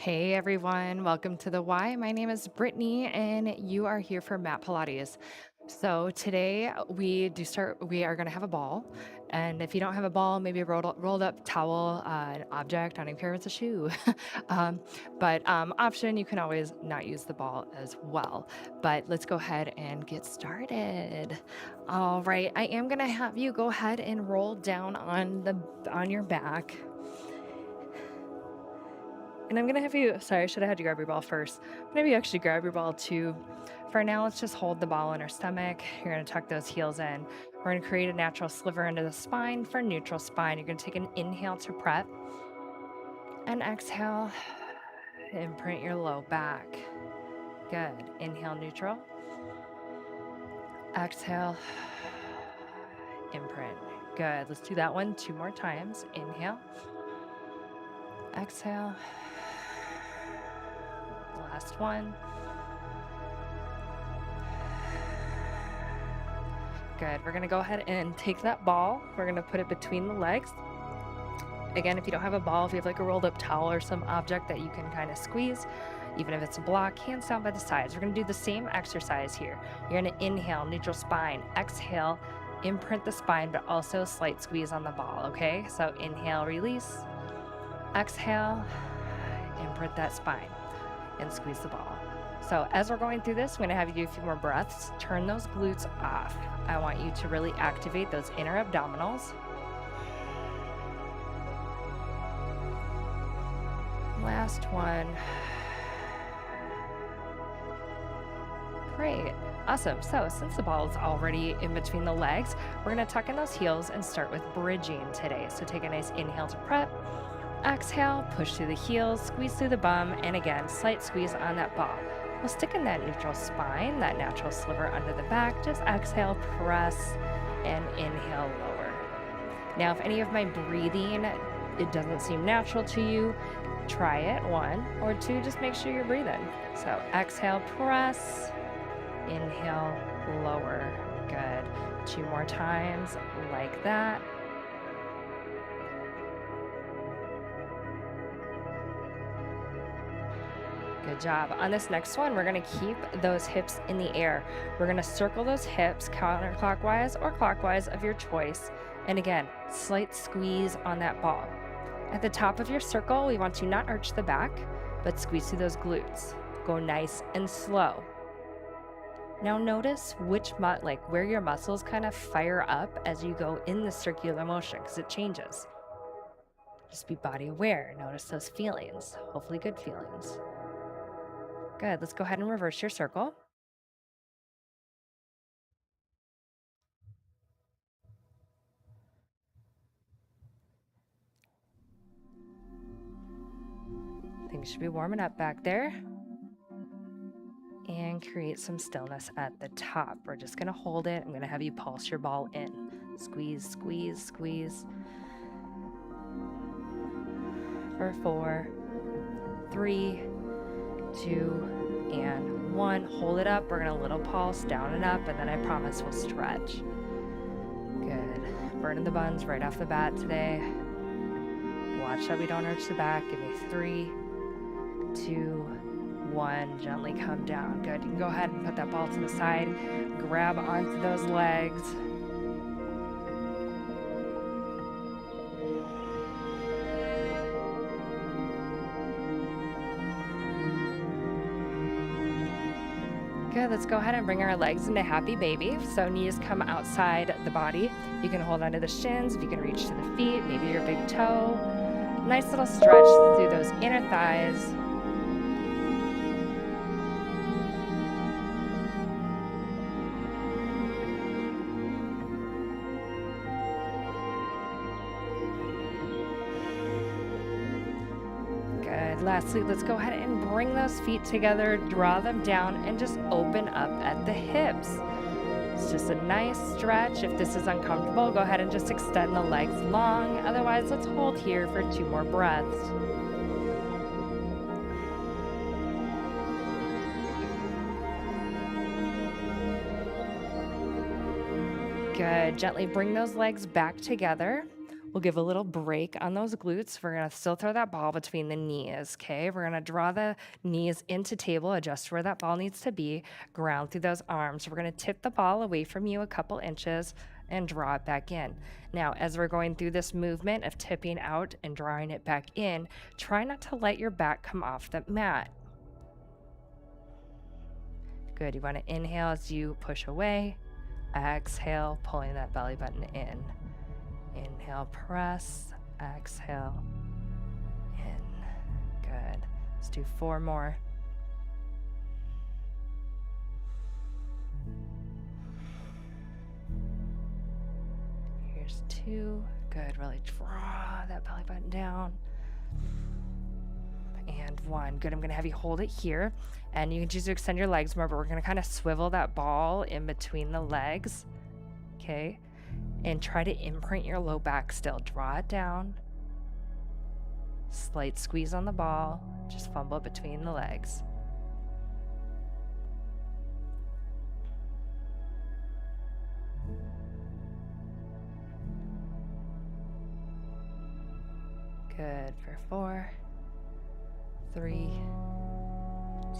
Hey everyone, welcome to the Y. My name is Brittany and you are here for Mat Pilates. So today we are going to have a ball. And if you don't have a ball, maybe a rolled up towel, an object, I don't care if it's a shoe. um, but option, you can always not use the ball as well. But let's go ahead and get started. All right, I am going to have you go ahead and roll down on your back. And I'm gonna have you, sorry, I should have had you grab your ball first. Maybe you actually grab your ball too. For now, let's just hold the ball in our stomach. You're gonna tuck those heels in. We're gonna create a natural sliver into the spine for neutral spine. You're gonna take an inhale to prep and exhale, imprint your low back. Good. Inhale, neutral. Exhale, imprint. Good. Let's do that one two more times. Inhale, exhale. Last one. Good. We're going to go ahead and take that ball. We're going to put it between the legs. Again, if you don't have a ball, if you have like a rolled up towel or some object that you can kind of squeeze, even if it's a block, hands down by the sides. We're going to do the same exercise here. You're going to inhale, neutral spine, exhale, imprint the spine, but also slight squeeze on the ball, okay? So inhale, release, exhale, imprint that spine, and squeeze the ball. So as we're going through this, I'm going to have you do a few more breaths. Turn those glutes off. I want you to really activate those inner abdominals. Last one. Great. Awesome. So since the ball is already in between the legs, we're going to tuck in those heels and start with bridging today. So take a nice inhale to prep. Exhale, push through the heels, squeeze through the bum, and again, slight squeeze on that ball. We'll stick in that neutral spine, that natural sliver under the back. Just exhale, press, and inhale, lower. Now, if any of my breathing, it doesn't seem natural to you, try it, one, or two, just make sure you're breathing. So exhale, press, inhale, lower. Good. Two more times like that. Good job. On this next one, we're going to keep those hips in the air. We're going to circle those hips counterclockwise or clockwise of your choice. And again, slight squeeze on that ball. At the top of your circle, we want to not arch the back, but squeeze through those glutes. Go nice and slow. Now notice where your muscles kind of fire up as you go in the circular motion, because it changes. Just be body aware. Notice those feelings, hopefully good feelings. Good. Let's go ahead and reverse your circle. Things should be warming up back there. And create some stillness at the top. We're just going to hold it. I'm going to have you pulse your ball in. Squeeze, squeeze, squeeze. For 4, 3, 2, and 1. Hold it up. We're going to little pulse down and up, and then I promise we'll stretch. Good. Burning the buns right off the bat today. Watch that we don't arch the back. Give me 3, 2, 1. Gently come down. Good. You can go ahead and put that ball to the side. Grab onto those legs. Good. Let's go ahead and bring our legs into happy baby. So knees come outside the body. You can hold onto the shins. If you can reach to the feet, maybe your big toe. Nice little stretch through those inner thighs. Lastly, let's go ahead and bring those feet together, draw them down, and just open up at the hips. It's just a nice stretch. If this is uncomfortable, go ahead and just extend the legs long. Otherwise, let's hold here for 2 more breaths. Good. Gently bring those legs back together. We'll give a little break on those glutes. We're going to still throw that ball between the knees, okay? We're going to draw the knees into table, adjust where that ball needs to be, ground through those arms. We're going to tip the ball away from you a couple inches and draw it back in. Now, as we're going through this movement of tipping out and drawing it back in, try not to let your back come off the mat. Good. You want to inhale as you push away. Exhale, pulling that belly button in. Inhale, press. Exhale, in. Good. Let's do 4 more. Here's 2. Good. Really draw that belly button down. And 1. Good. I'm going to have you hold it here. And you can choose to extend your legs more, but we're going to kind of swivel that ball in between the legs. Okay. And try to imprint your low back still. Draw it down. Slight squeeze on the ball. Just fumble between the legs. Good for 4, 3,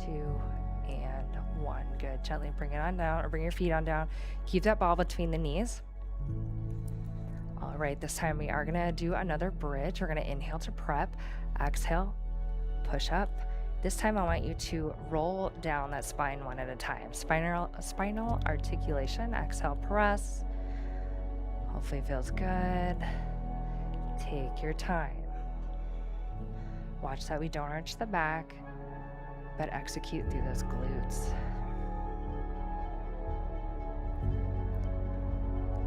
2, and 1. Good. Gently bring it on down, or bring your feet on down. Keep that ball between the knees. All right, this time we are going to do another bridge. We're going to inhale to prep, exhale, push up. This time I want you to roll down that spine one at a time. Spinal articulation, exhale, press. Hopefully it feels good. Take your time. Watch that we don't arch the back, but execute through those glutes.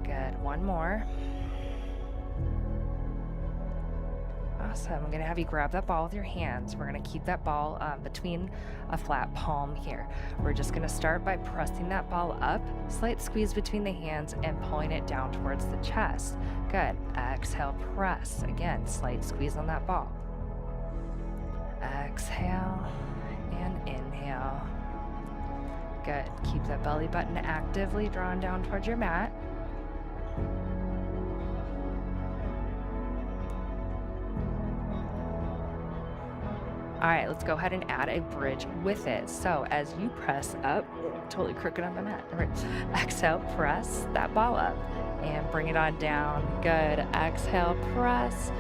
Good, 1 more. Awesome. I'm going to have you grab that ball with your hands. We're going to keep that ball between a flat palm here. We're just going to start by pressing that ball up, slight squeeze between the hands, and pulling it down towards the chest. Good. Exhale, press. Again, slight squeeze on that ball. Exhale and inhale. Good. Keep that belly button actively drawn down towards your mat. All right, let's go ahead and add a bridge with it. So as you press up, totally crooked on the mat. All right. Exhale, press that ball up and bring it on down. Good. Exhale, press.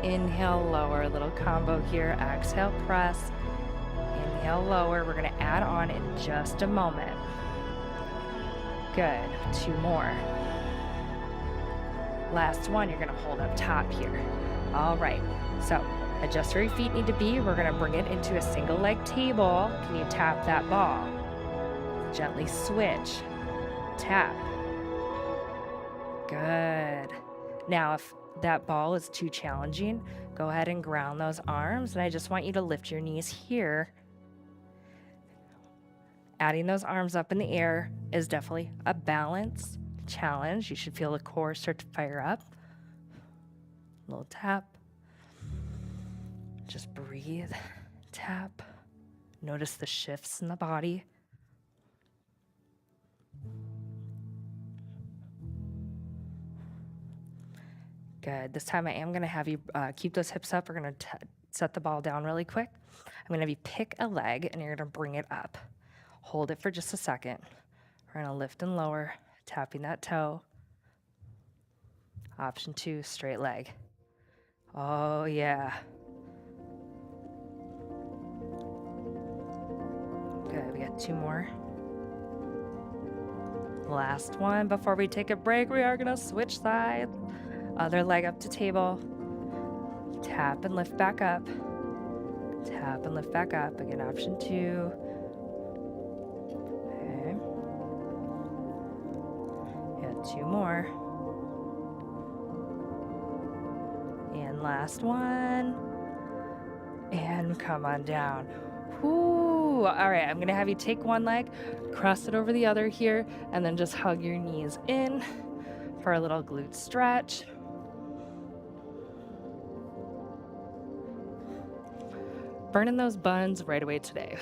Inhale, lower. A little combo here. Exhale, press. Inhale, lower. We're going to add on in just a moment. Good. 2 more. Last one, you're going to hold up top here. All right. So adjust where your feet need to be. We're going to bring it into a single leg table. Can you tap that ball? Gently switch. Tap. Good. Now, if that ball is too challenging, go ahead and ground those arms. And I just want you to lift your knees here. Adding those arms up in the air is definitely a balance challenge. You should feel the core start to fire up. A little tap. Just breathe, tap. Notice the shifts in the body. Good. This time I am going to have you keep those hips up. We're going to set the ball down really quick. I'm going to have you pick a leg and you're going to bring it up. Hold it for just a second. We're going to lift and lower, tapping that toe. Option 2, straight leg. Oh, yeah. Good, we got 2 more. Last one before we take a break. We are gonna switch sides. Other leg up to table. Tap and lift back up. Tap and lift back up. Again, option 2. Okay. Yeah, 2 more. And last one. And come on down. Ooh, all right, I'm gonna have you take one leg, cross it over the other here, and then just hug your knees in for a little glute stretch. Burning those buns right away today.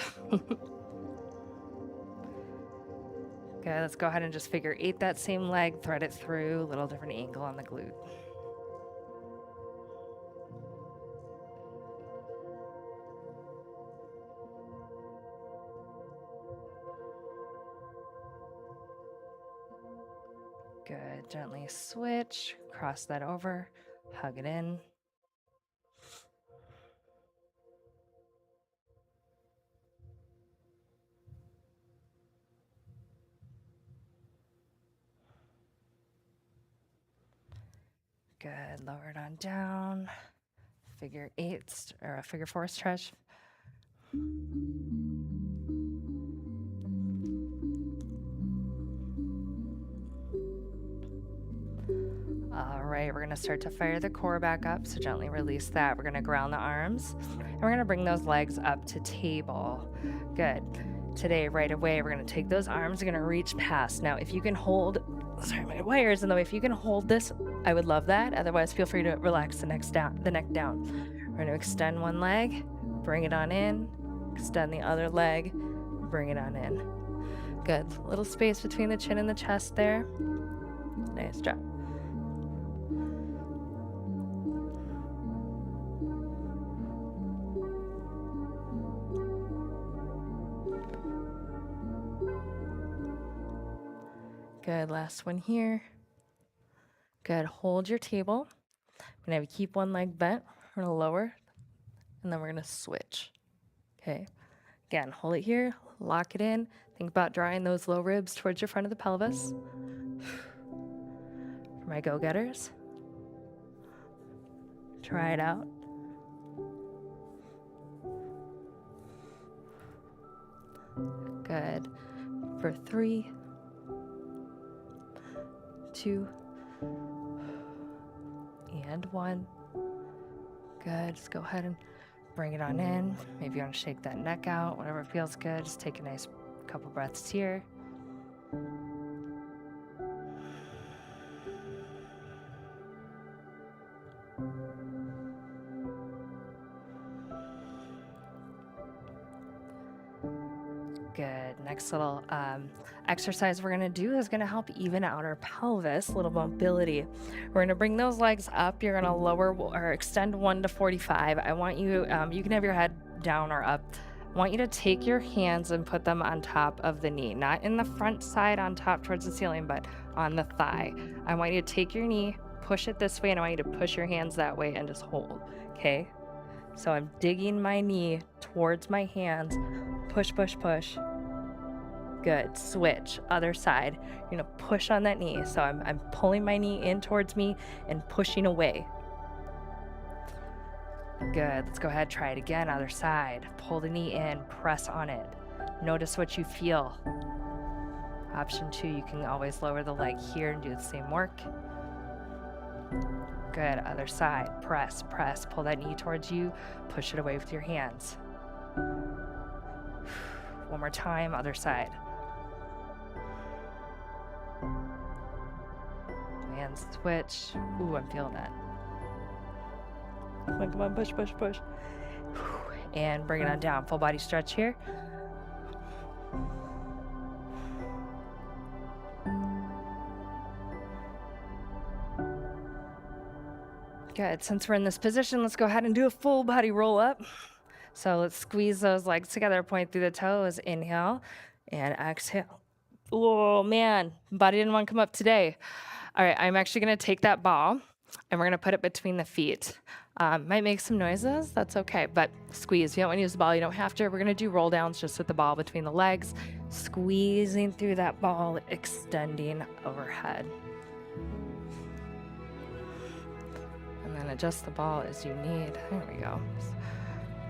Okay, let's go ahead and just figure 8 that same leg, thread it through, a little different angle on the glute. Good. Gently switch, cross that over, hug it in. Good. Lower it on down. Figure 8 or a figure 4 stretch. All right, we're gonna start to fire the core back up, so gently release that. We're gonna ground the arms, and we're gonna bring those legs up to table. Good. Today, right away, we're gonna take those arms, we're gonna reach past. Now, if you can hold, sorry, my wire's in the way. If you can hold this, I would love that. Otherwise, feel free to relax the neck down. We're gonna extend one leg, bring it on in, extend the other leg, bring it on in. Good. Little space between the chin and the chest there. Nice job. Good, last one here. Good, hold your table. I'm gonna have you keep one leg bent. We're gonna lower, and then we're gonna switch. Okay, again, hold it here, lock it in. Think about drawing those low ribs towards your front of the pelvis. For my go-getters, try it out. Good, for 3, 2, and 1. Good. Just go ahead and bring it on in. Maybe you want to shake that neck out, whatever feels good. Just take a nice couple breaths here. Good. Next little exercise we're going to do is going to help even out our pelvis, a little mobility. We're going to bring those legs up. You're going to lower or extend 1 to 45. I want you, you can have your head down or up. I want you to take your hands and put them on top of the knee, not in the front side on top towards the ceiling, but on the thigh. I want you to take your knee, push it this way, and I want you to push your hands that way and just hold, okay? So I'm digging my knee towards my hands. Push, push, push. Good. Switch. Other side. You're going to push on that knee. So I'm pulling my knee in towards me and pushing away. Good. Let's go ahead. Try it again. Other side. Pull the knee in. Press on it. Notice what you feel. Option 2, you can always lower the leg here and do the same work. Good. Other side. Press, press. Pull that knee towards you. Push it away with your hands. One more time. Other side. And switch. Ooh, I'm feeling that. Come on, push, push, push. And bring it on down. Full body stretch here. Good. Since we're in this position, let's go ahead and do a full body roll up. So let's squeeze those legs together, point through the toes. Inhale and exhale. Oh man, body didn't want to come up today. All right, I'm actually going to take that ball and we're going to put it between the feet. Might make some noises, that's okay, but squeeze. If you don't want to use the ball, you don't have to. We're going to do roll downs just with the ball between the legs, squeezing through that ball, extending overhead. And then adjust the ball as you need. There we go.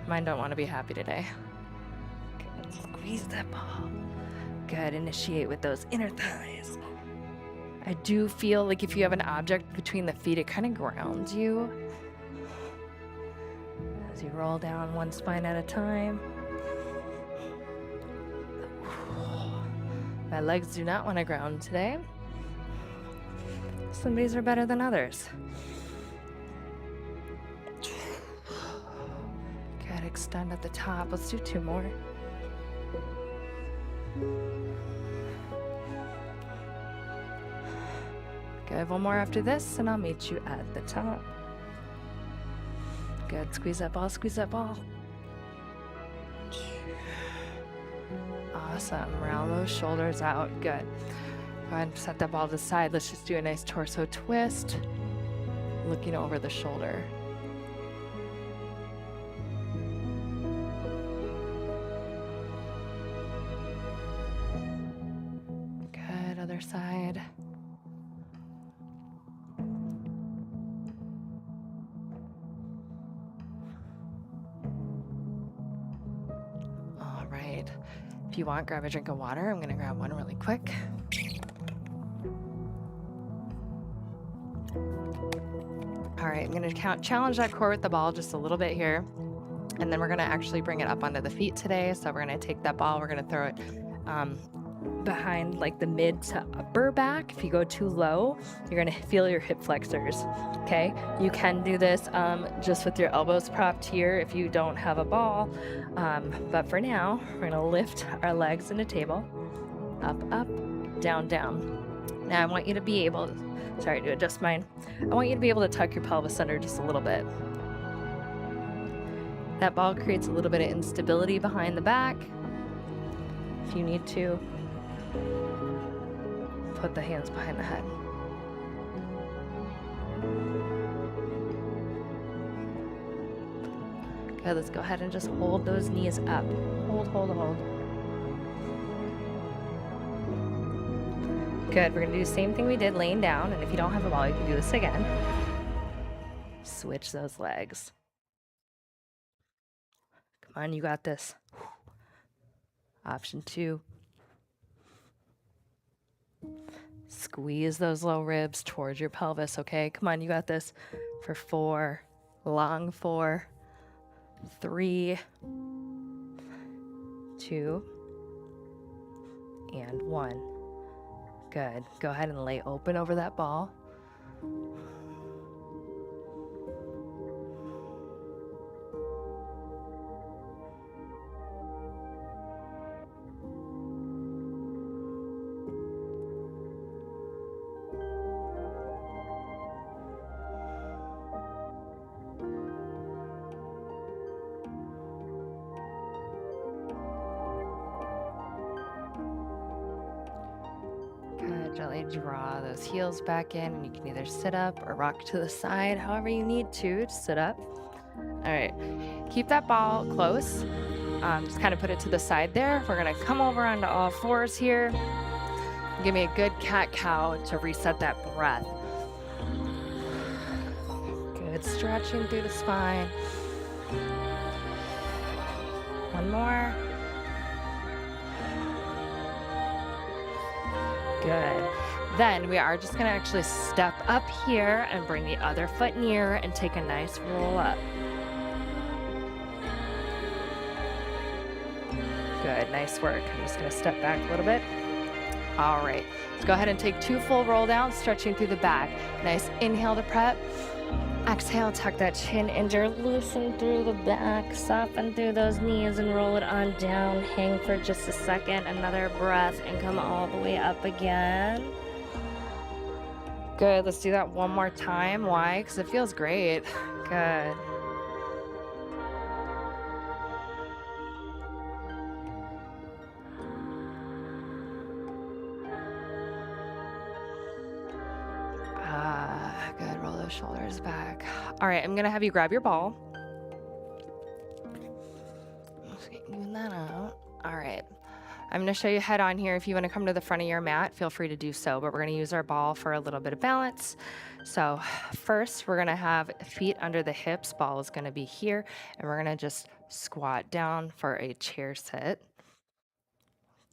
Mine don't want to be happy today. Good, squeeze that ball. Good, initiate with those inner thighs. I do feel like if you have an object between the feet, it kind of grounds you. As you roll down one spine at a time. My legs do not want to ground today. Some days are better than others. Good, extend at the top. Let's do 2 more. Good, 1 more after this, and I'll meet you at the top. Good, squeeze that ball, squeeze that ball. Awesome, round those shoulders out, good. Go ahead and set that ball to the side. Let's just do a nice torso twist, looking over the shoulder. Good, other side. All right. If you want, grab a drink of water. I'm gonna grab one really quick. All right, I'm gonna challenge that core with the ball just a little bit here. And then we're gonna actually bring it up onto the feet today. So we're gonna take that ball, we're gonna throw it behind like the mid to upper back. If you go too low, you're gonna feel your hip flexors, okay? You can do this just with your elbows propped here if you don't have a ball. But for now, we're gonna lift our legs in a table, up, up, down, down. Now I want you to be able, sorry to adjust mine. I want you to be able to tuck your pelvis under just a little bit. That ball creates a little bit of instability behind the back. If you need to, put the hands behind the head. Okay, let's go ahead and just hold those knees up. Hold, hold, hold. Good, we're gonna do the same thing we did laying down, and if you don't have a ball, you can do this again. Switch those legs. Come on, you got this. Option 2. Squeeze those low ribs towards your pelvis, okay? Come on, you got this. For 4, long 4, 3, 2, and 1. Good. Go ahead and lay open over that ball. Gently draw those heels back in, and you can either sit up or rock to the side, however you need to. Just sit up. All right, keep that ball close. Just kind of put it to the side there. We're gonna come over onto all fours here. Give me a good cat-cow to reset that breath. Good, stretching through the spine. One more. Good. Then we are just going to actually step up here and bring the other foot near and take a nice roll up. Good, nice work. I'm just going to step back a little bit. All right, let's go ahead and take 2 full roll downs, stretching through the back. Nice inhale to prep. Exhale, tuck that chin under, loosen through the back, soften through those knees and roll it on down. Hang for just a second, another breath, and come all the way up again. Good, let's do that one more time. Why? Because it feels great. Good. Good, roll those shoulders back. All right, I'm gonna have you grab your ball. Moving that out. All right, I'm gonna show you head on here. If you wanna come to the front of your mat, feel free to do so, but we're gonna use our ball for a little bit of balance. So first, we're gonna have feet under the hips. Ball is gonna be here, and we're gonna just squat down for a chair sit.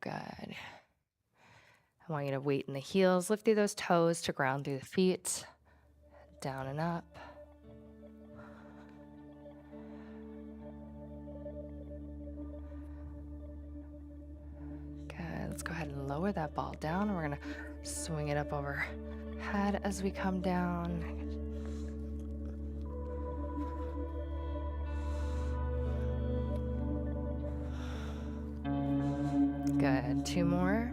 Good. I want you to weight in the heels, lift through those toes to ground through the feet. Down and up. Good. Let's go ahead and lower that ball down. We're going to swing it up overhead as we come down. Good. 2 more.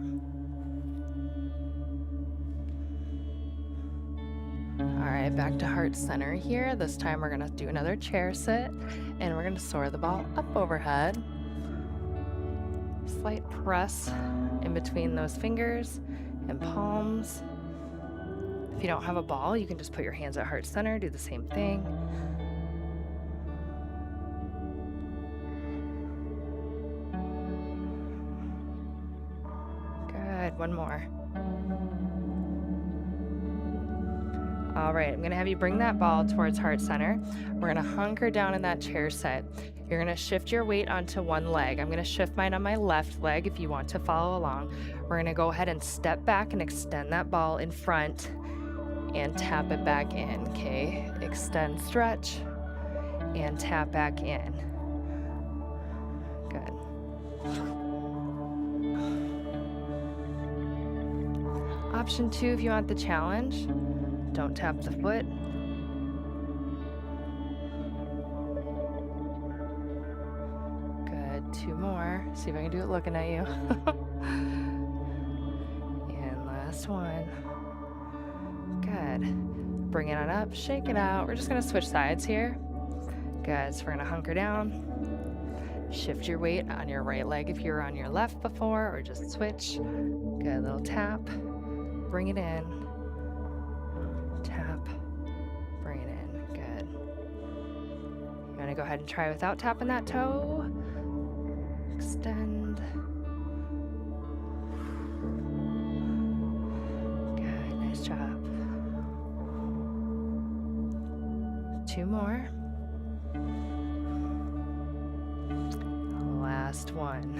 All right, back to heart center here. This time we're gonna do another chair sit, and we're gonna soar the ball up overhead. Slight press in between those fingers. and palms. If you don't have a ball, you can just put your hands at heart center, do the same thing. Good, one more. All right, I'm gonna have you bring that ball towards heart center. We're gonna hunker down in that chair sit. You're gonna shift your weight onto one leg. I'm gonna shift mine on my left leg if you want to follow along. We're gonna go ahead and step back and extend that ball in front and tap it back in, okay? Extend, stretch, and tap back in. Good. Option 2, if you want the challenge, don't tap the foot. Good, 2 more. See if I can do it looking at you. And last one. Good. Bring it on up, shake it out. We're just gonna switch sides here. Good, so we're gonna hunker down. Shift your weight on your right leg if you were on your left before, or just switch. Good, little tap. Bring it in. Tap, bring it in, good. You wanna go ahead and try without tapping that toe. Extend. Good, nice job. 2 more. Last one,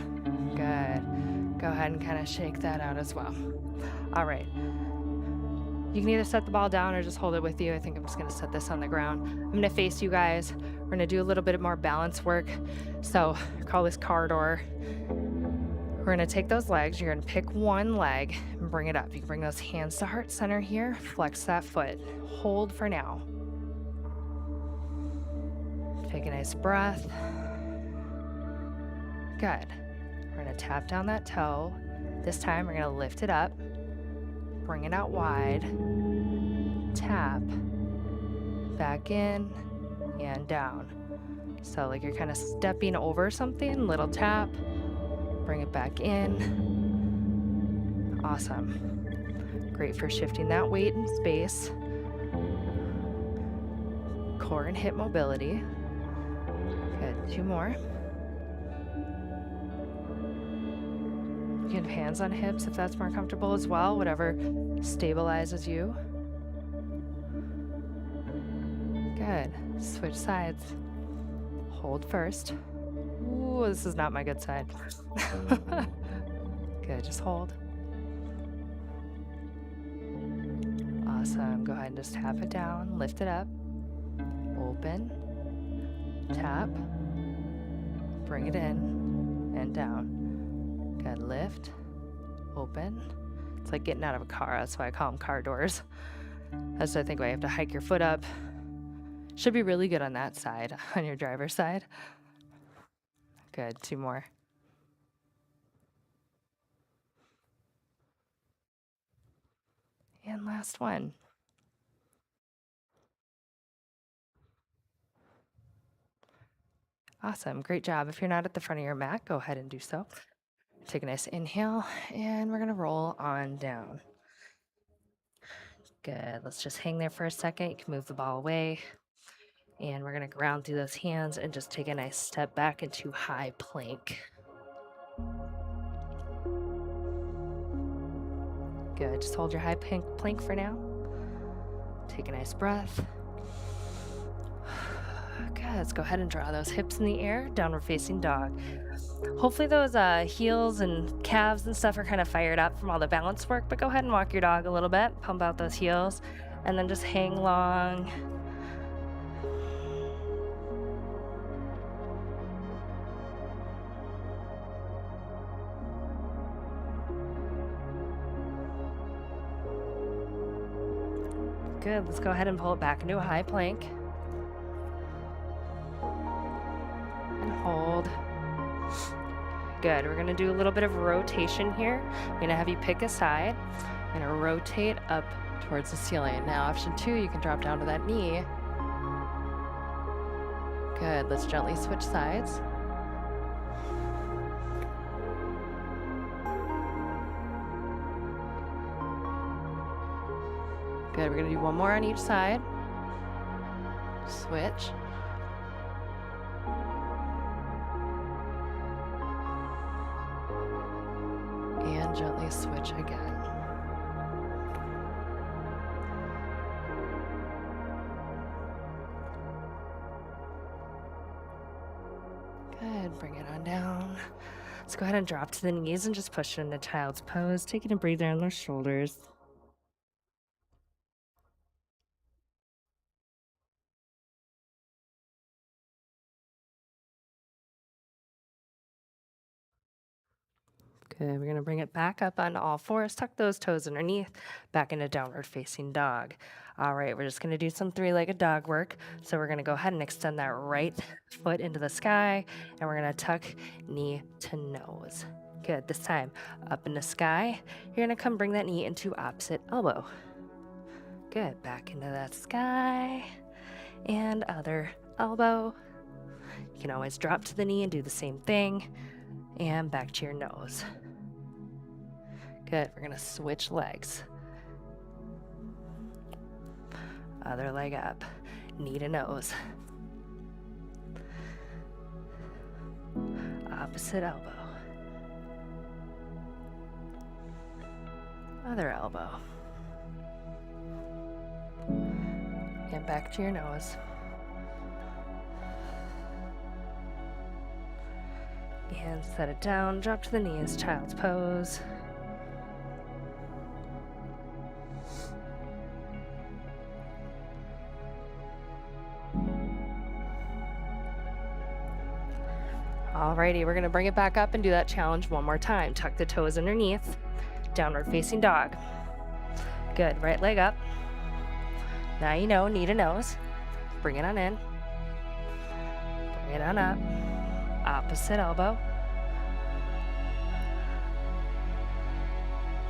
good. Go ahead and kind of shake that out as well. All right. You can either set the ball down or just hold it with you. I think I'm just gonna set this on the ground. I'm gonna face you guys. We're gonna do a little bit more balance work. So call this corridor. We're gonna take those legs. You're gonna pick one leg and bring it up. You can bring those hands to heart center here. Flex that foot. Hold for now. Take a nice breath. Good. We're gonna tap down that toe. This time we're gonna lift it up. Bring it out wide, tap, back in, and down. So like you're kind of stepping over something, little tap, bring it back in. Awesome. Great for shifting that weight in space. Core and hip mobility. Good, 2 more. You can have hands on hips if that's more comfortable as well, whatever stabilizes you. Good. Switch sides. Hold first. Ooh, this is not my good side. Good, just hold. Awesome. Go ahead and just tap it down, lift it up, open, tap, bring it in, and down. Good, lift, open. It's like getting out of a car. That's why I call them car doors. That's I think why you have to hike your foot up. Should be really good on that side, on your driver's side. Good, 2 more. And last one. Awesome, great job. If you're not at the front of your mat, go ahead and do so. Take a nice inhale, and we're gonna roll on down. Good, let's just hang there for a second. You can move the ball away. And we're gonna ground through those hands and just take a nice step back into high plank. Good, just hold your high plank for now. Take a nice breath. Good, let's go ahead and draw those hips in the air, downward facing dog. Hopefully those heels and calves and stuff are kind of fired up from all the balance work, but go ahead and walk your dog a little bit, pump out those heels, and then just hang long. Good, let's go ahead and pull it back into a high plank. And hold. Good, we're gonna do a little bit of rotation here. I'm gonna have you pick a side. I'm gonna rotate up towards the ceiling. Now option 2, you can drop down to that knee. Good, let's gently switch sides. Good, we're gonna do one more on each side. Switch. And gently switch again. Good, bring it on down. Let's go ahead and drop to the knees and just push it into child's pose. Taking a breather on those shoulders. Good, we're gonna bring it back up on all fours, tuck those toes underneath, back into downward facing dog. All right, we're just gonna do some three-legged dog work. So we're gonna go ahead and extend that right foot into the sky, and we're gonna tuck knee to nose. Good, this time up in the sky. You're gonna come bring that knee into opposite elbow. Good, back into that sky, and other elbow. You can always drop to the knee and do the same thing, and back to your nose. Good, we're gonna switch legs. Other leg up, knee to nose. Opposite elbow. Other elbow. And back to your nose. And set it down, drop to the knees, child's pose. Alrighty, we're gonna bring it back up and do that challenge one more time. Tuck the toes underneath, downward facing dog. Good, right leg up. Now you know, knee to nose. Bring it on in. Bring it on up. Opposite elbow.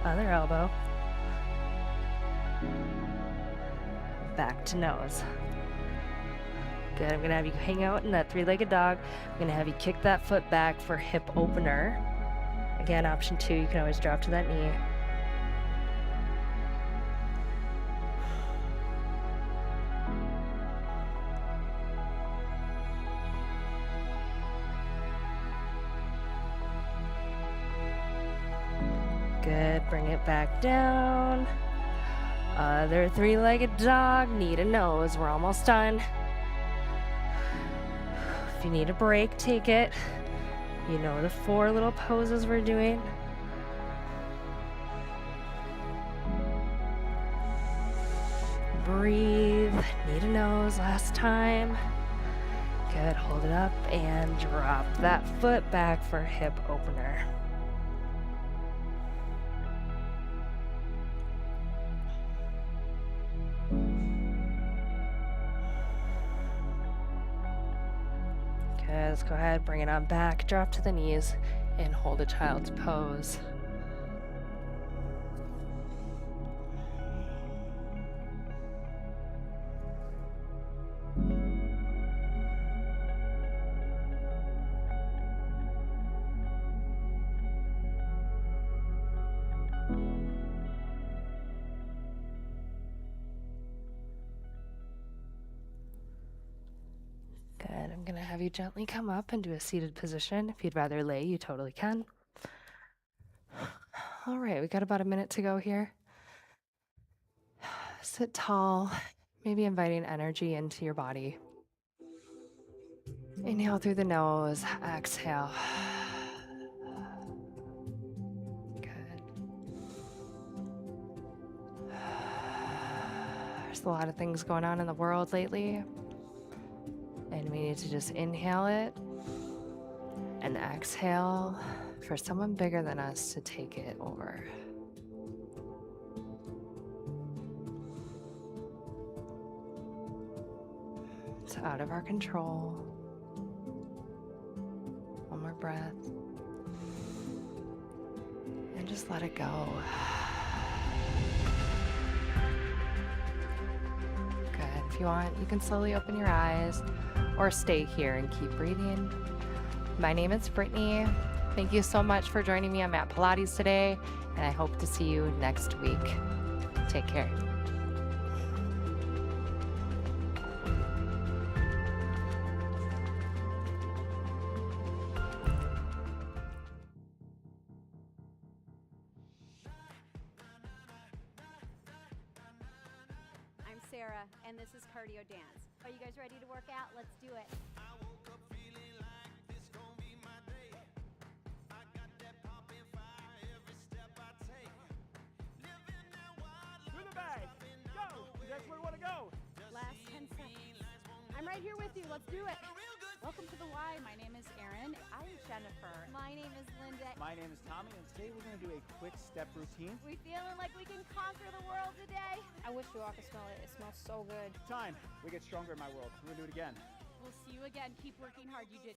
Other elbow. Back to nose. Good, I'm gonna have you hang out in that three-legged dog. I'm gonna have you kick that foot back for hip opener. Again, option 2, you can always drop to that knee. Good, bring it back down. Other three-legged dog, knee to nose. We're almost done. If you need a break, take it. You know the 4 little poses we're doing. Breathe, knee to nose, last time. Good, hold it up and drop that foot back for hip opener. Okay, let's go ahead, bring it on back, drop to the knees, and hold a child's pose. Good, I'm gonna have you gently come up and do a seated position. If you'd rather lay, you totally can. All right, we got about a minute to go here. Sit tall, maybe inviting energy into your body. Inhale through the nose, exhale. Good. There's a lot of things going on in the world lately. And we need to just inhale it and exhale for someone bigger than us to take it over. It's out of our control. One more breath. And just let it go. Good. If you want, you can slowly open your eyes or stay here and keep breathing. My name is Brittany. Thank you so much for joining me on Mat Pilates today, and I hope to see you next week. Take care. Sarah, and this is Cardio Dance. Are you guys ready to work out? Let's do it. I woke up feeling like this gon' be my day. I got that poppin' fire every step I take. Living that wild life. Through the bag. Go. That's where we want to go. Last 10 seconds. I'm right here with you. Let's do it. Welcome to the Y. My name is Erin. I'm Jennifer. My name is Linda. My name is Tommy, and today we're going to do a quick step routine. We feeling like we can conquer the world today. I wish you all could smell it. It smells so good. Time. We get stronger in my world. We're going to do it again. We'll see you again. Keep working hard. You did